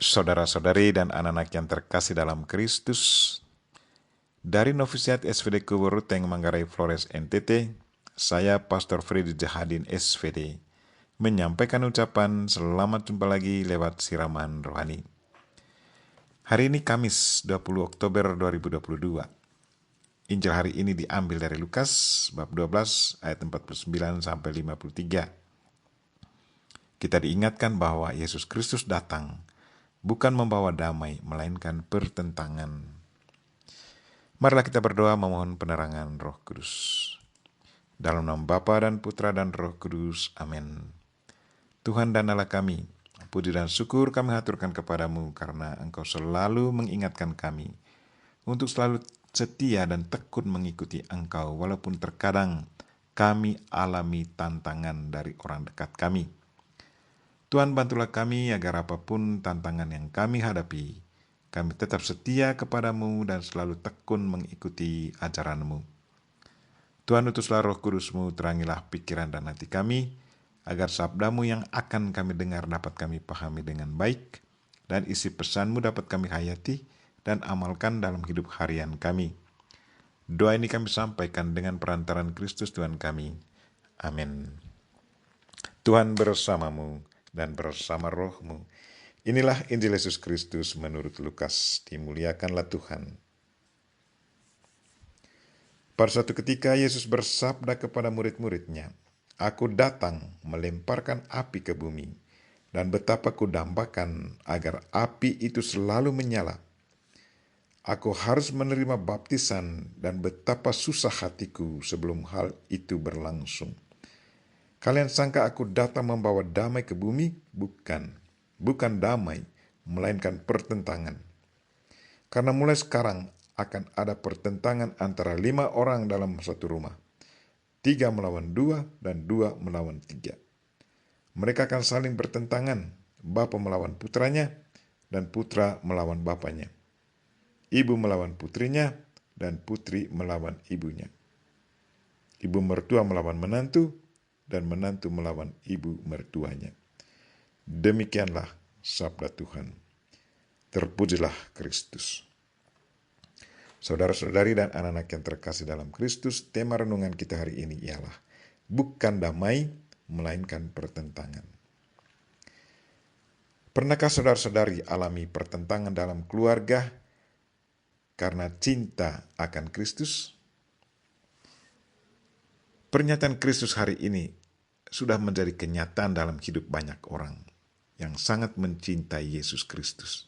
Saudara-saudari dan anak-anak yang terkasih dalam Kristus, dari Novisiat SVD Kuburuteng Manggarai Flores NTT, saya Pastor Freddy Jahadin SVD, menyampaikan ucapan selamat jumpa lagi lewat siraman rohani. Hari ini Kamis 20 Oktober 2022. Injil hari ini diambil dari Lukas bab 12 ayat 49 sampai 53. Kita diingatkan bahwa Yesus Kristus datang bukan membawa damai, melainkan pertentangan. Marilah kita berdoa memohon penerangan Roh Kudus. Dalam nama Bapa dan Putra dan Roh Kudus. Amin. Tuhan dan Allah kami, puji dan syukur kami haturkan kepadamu karena Engkau selalu mengingatkan kami untuk selalu setia dan tekun mengikuti Engkau walaupun terkadang kami alami tantangan dari orang dekat kami. Tuhan, bantulah kami agar apapun tantangan yang kami hadapi, kami tetap setia kepadamu dan selalu tekun mengikuti ajaran-Mu. Tuhan, utuslah Roh Kudus-Mu, terangilah pikiran dan hati kami, agar sabda-Mu yang akan kami dengar dapat kami pahami dengan baik, dan isi pesan-Mu dapat kami hayati dan amalkan dalam hidup harian kami. Doa ini kami sampaikan dengan perantaran Kristus Tuhan kami. Amin. Tuhan bersamamu dan bersama rohmu. Inilah Injil Yesus Kristus menurut Lukas. Dimuliakanlah Tuhan. Pada suatu ketika Yesus bersabda kepada murid-muridnya, "Aku datang melemparkan api ke bumi, dan betapa kudambakan agar api itu selalu menyala. Aku harus menerima baptisan dan betapa susah hatiku sebelum hal itu berlangsung. Kalian sangka aku datang membawa damai ke bumi? Bukan damai, melainkan pertentangan. Karena mulai sekarang akan ada pertentangan antara 5 orang dalam satu rumah. 3 melawan 2 dan 2 melawan 3. Mereka akan saling bertentangan, bapa melawan putranya dan putra melawan bapanya. Ibu melawan putrinya dan putri melawan ibunya. Ibu mertua melawan menantu dan menantu melawan ibu mertuanya." Demikianlah sabda Tuhan. Terpujilah Kristus. Saudara-saudari dan anak-anak yang terkasih dalam Kristus, tema renungan kita hari ini ialah bukan damai, melainkan pertentangan. Pernahkah saudara-saudari alami pertentangan dalam keluarga karena cinta akan Kristus? Pernyataan Kristus hari ini sudah menjadi kenyataan dalam hidup banyak orang yang sangat mencintai Yesus Kristus.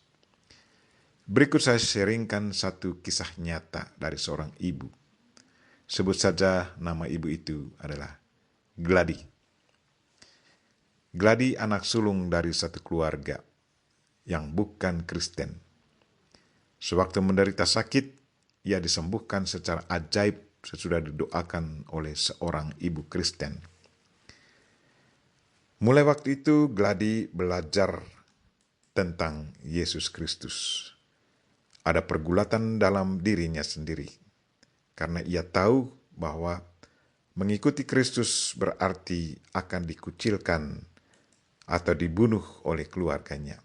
Berikut saya sharingkan satu kisah nyata dari seorang ibu. Sebut saja nama ibu itu adalah Gladi. Gladi anak sulung dari satu keluarga yang bukan Kristen. Sewaktu menderita sakit, ia disembuhkan secara ajaib sesudah didoakan oleh seorang ibu Kristen. Mulai waktu itu, Gladi belajar tentang Yesus Kristus. Ada pergulatan dalam dirinya sendiri, karena ia tahu bahwa mengikuti Kristus berarti akan dikucilkan atau dibunuh oleh keluarganya.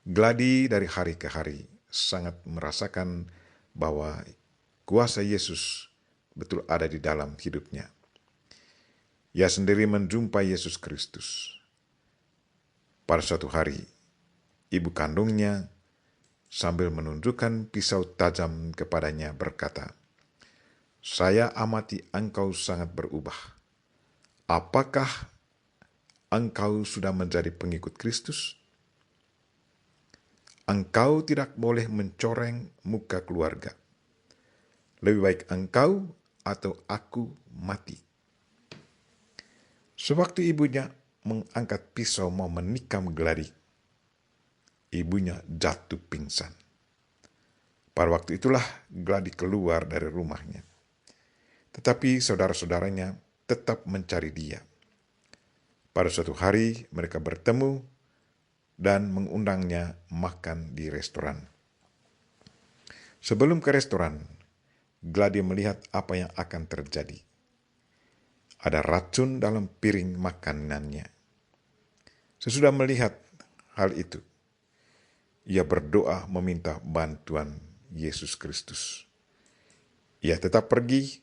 Gladi dari hari ke hari sangat merasakan bahwa kuasa Yesus betul ada di dalam hidupnya. Ia sendiri menjumpai Yesus Kristus. Pada suatu hari, ibu kandungnya sambil menunjukkan pisau tajam kepadanya berkata, "Saya amati engkau sangat berubah. Apakah engkau sudah menjadi pengikut Kristus? Engkau tidak boleh mencoreng muka keluarga. Lebih baik engkau atau aku mati." Sewaktu ibunya mengangkat pisau mau menikam Gladi, ibunya jatuh pingsan. Pada waktu itulah Gladi keluar dari rumahnya. Tetapi saudara-saudaranya tetap mencari dia. Pada suatu hari mereka bertemu dan mengundangnya makan di restoran. Sebelum ke restoran, Gladi melihat apa yang akan terjadi. Ada racun dalam piring makanannya. Sesudah melihat hal itu, ia berdoa meminta bantuan Yesus Kristus. Ia tetap pergi,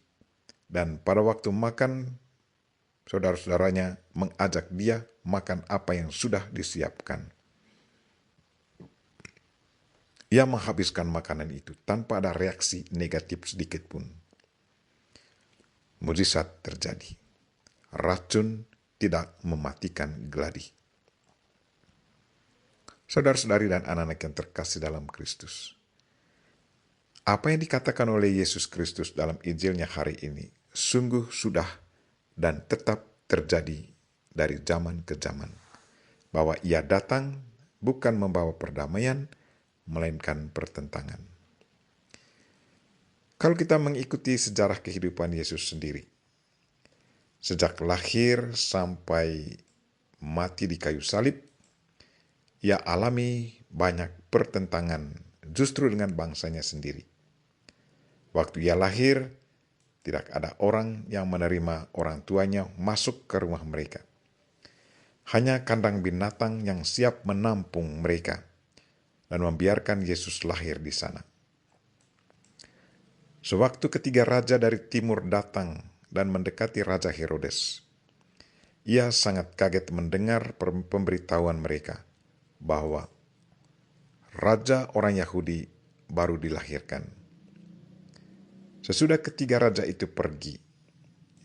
dan pada waktu makan, saudara-saudaranya mengajak dia makan apa yang sudah disiapkan. Ia menghabiskan makanan itu tanpa ada reaksi negatif sedikit pun. Mujizat terjadi. Racun tidak mematikan geladi. Saudara-saudari dan anak-anak yang terkasih dalam Kristus, apa yang dikatakan oleh Yesus Kristus dalam Injilnya hari ini sungguh sudah dan tetap terjadi dari zaman ke zaman. Bahwa ia datang bukan membawa perdamaian, melainkan pertentangan. Kalau kita mengikuti sejarah kehidupan Yesus sendiri, sejak lahir sampai mati di kayu salib, ia alami banyak pertentangan justru dengan bangsanya sendiri. Waktu ia lahir, tidak ada orang yang menerima orang tuanya masuk ke rumah mereka. Hanya kandang binatang yang siap menampung mereka dan membiarkan Yesus lahir di sana. Sewaktu ketiga raja dari timur datang dan mendekati Raja Herodes, ia sangat kaget mendengar pemberitahuan mereka bahwa raja orang Yahudi baru dilahirkan. Sesudah ketiga raja itu pergi,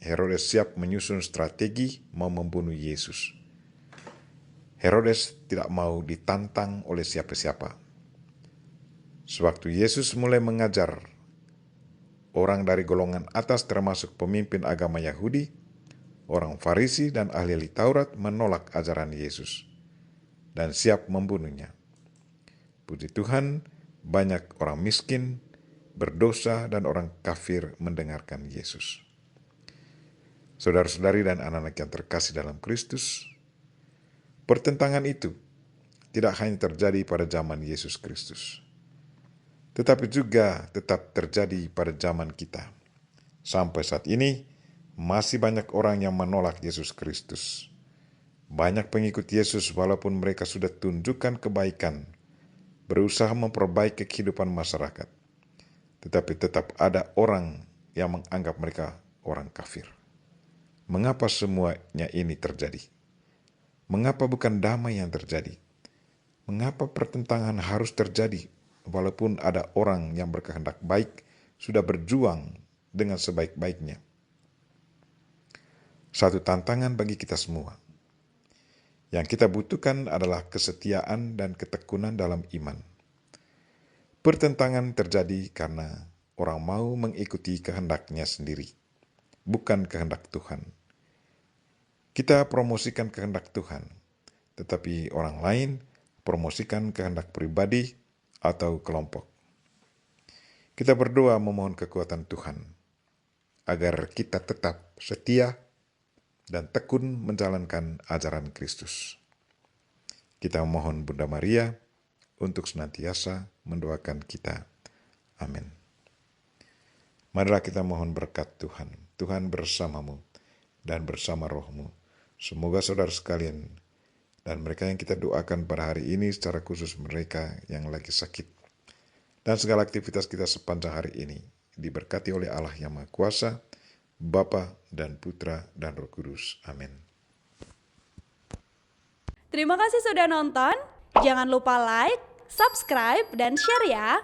Herodes siap menyusun strategi mau membunuh Yesus. Herodes tidak mau ditantang oleh siapa-siapa. Sewaktu Yesus mulai mengajar, orang dari golongan atas termasuk pemimpin agama Yahudi, orang Farisi dan ahli Taurat menolak ajaran Yesus dan siap membunuhnya. Puji Tuhan, banyak orang miskin, berdosa, dan orang kafir mendengarkan Yesus. Saudara-saudari dan anak-anak yang terkasih dalam Kristus, pertentangan itu tidak hanya terjadi pada zaman Yesus Kristus, tetapi juga tetap terjadi pada zaman kita. Sampai saat ini, masih banyak orang yang menolak Yesus Kristus. Banyak pengikut Yesus walaupun mereka sudah tunjukkan kebaikan, berusaha memperbaiki kehidupan masyarakat, tetapi tetap ada orang yang menganggap mereka orang kafir. Mengapa semuanya ini terjadi? Mengapa bukan damai yang terjadi? Mengapa pertentangan harus terjadi walaupun ada orang yang berkehendak baik sudah berjuang dengan sebaik-baiknya? Satu tantangan bagi kita semua. Yang kita butuhkan adalah kesetiaan dan ketekunan dalam iman. Pertentangan terjadi karena orang mau mengikuti kehendaknya sendiri, bukan kehendak Tuhan. Kita promosikan kehendak Tuhan, tetapi orang lain promosikan kehendak pribadi atau kelompok. Kita berdoa memohon kekuatan Tuhan, agar kita tetap setia dan tekun menjalankan ajaran Kristus. Kita memohon Bunda Maria untuk senantiasa mendoakan kita. Amin. Marilah kita mohon berkat Tuhan. Tuhan bersamamu dan bersama rohmu. Semoga saudara sekalian dan mereka yang kita doakan pada hari ini, secara khusus mereka yang lagi sakit, dan segala aktivitas kita sepanjang hari ini diberkati oleh Allah yang Maha Kuasa, Bapa dan Putra dan Roh Kudus. Amin. Terima kasih sudah nonton. Jangan lupa like, subscribe, dan share ya.